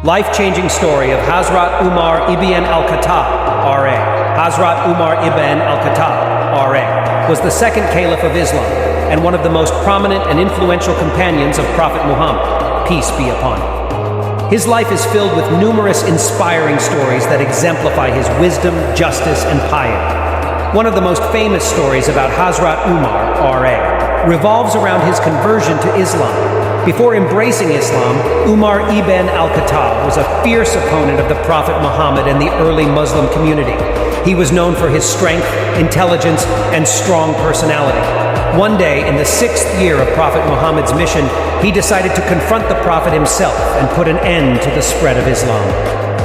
Life-changing story of Hazrat Umar ibn Al Khattab, R.A. Hazrat Umar ibn Al Khattab, R.A. was the second Caliph of Islam and one of the most prominent and influential companions of Prophet Muhammad, peace be upon him. His life is filled with numerous inspiring stories that exemplify his wisdom, justice, and piety. One of the most famous stories about Hazrat Umar, R.A., revolves around his conversion to Islam. Before embracing Islam, Umar ibn Al Khattab was a fierce opponent of the Prophet Muhammad and the early Muslim community. He was known for his strength, intelligence, and strong personality. One day, in the 6th year of Prophet Muhammad's mission, he decided to confront the Prophet himself and put an end to the spread of Islam.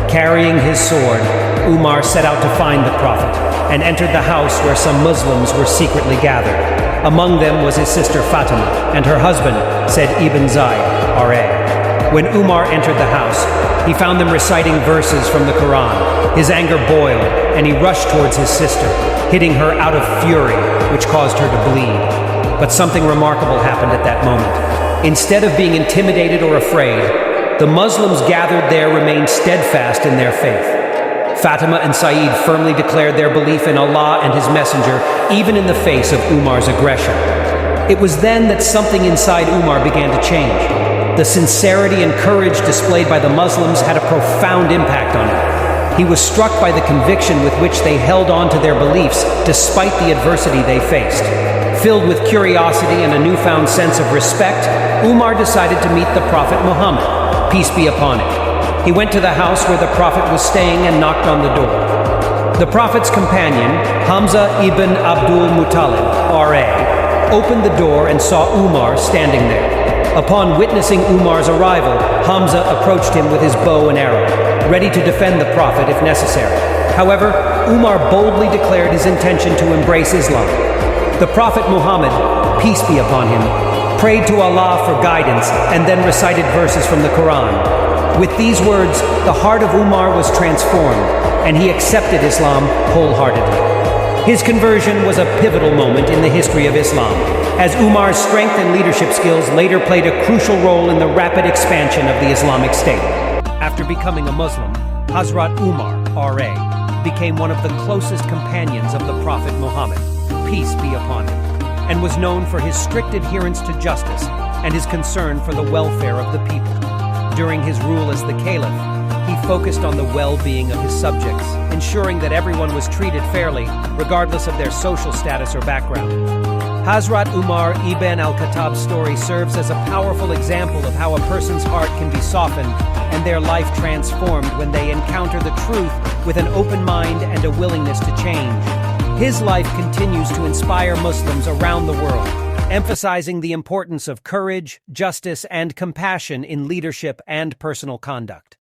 Carrying his sword, Umar set out to find the Prophet and entered the house where some Muslims were secretly gathered. Among them was his sister Fatimah and her husband, Zayd ibn Zayd, R.A. When Umar entered the house, he found them reciting verses from the Quran. His anger boiled, and he rushed towards his sister, hitting her out of fury, which caused her to bleed. But something remarkable happened at that moment. Instead of being intimidated or afraid, the Muslims gathered there remained steadfast in their faith. Fatimah and Zayd firmly declared their belief in Allah and His Messenger, even in the face of Umar's aggression. It was then that something inside Umar began to change. The sincerity and courage displayed by the Muslims had a profound impact on him. He was struck by the conviction with which they held on to their beliefs despite the adversity they faced. Filled with curiosity and a newfound sense of respect, Umar decided to meet the Prophet Muhammad, peace be upon him. He went to the house where the Prophet was staying and knocked on the door. The Prophet's companion, Hamza ibn Abdul Muttalib, R.A., opened the door and saw Umar standing there. Upon witnessing Umar's arrival, Hamza approached him with his bow and arrow, ready to defend the Prophet if necessary. However, Umar boldly declared his intention to embrace Islam. The Prophet Muhammad, peace be upon him, prayed to Allah for guidance and then recited verses from the Quran. With these words, the heart of Umar was transformed, and he accepted Islam wholeheartedly. His conversion was a pivotal moment in the history of Islam, as Umar's strength and leadership skills later played a crucial role in the rapid expansion of the Islamic State. After becoming a Muslim, Hazrat Umar, R.A., became one of the closest companions of the Prophet Muhammad, peace be upon him, and was known for his strict adherence to justice and his concern for the welfare of the people. During his rule as the Caliph, he focused on the well-being of his subjects, ensuring that everyone was treated fairly, regardless of their social status or background. Hazrat Umar ibn Al Khattab's story serves as a powerful example of how a person's heart can be softened and their life transformed when they encounter the truth with an open mind and a willingness to change. His life continues to inspire Muslims around the world, emphasizing the importance of courage, justice, and compassion in leadership and personal conduct.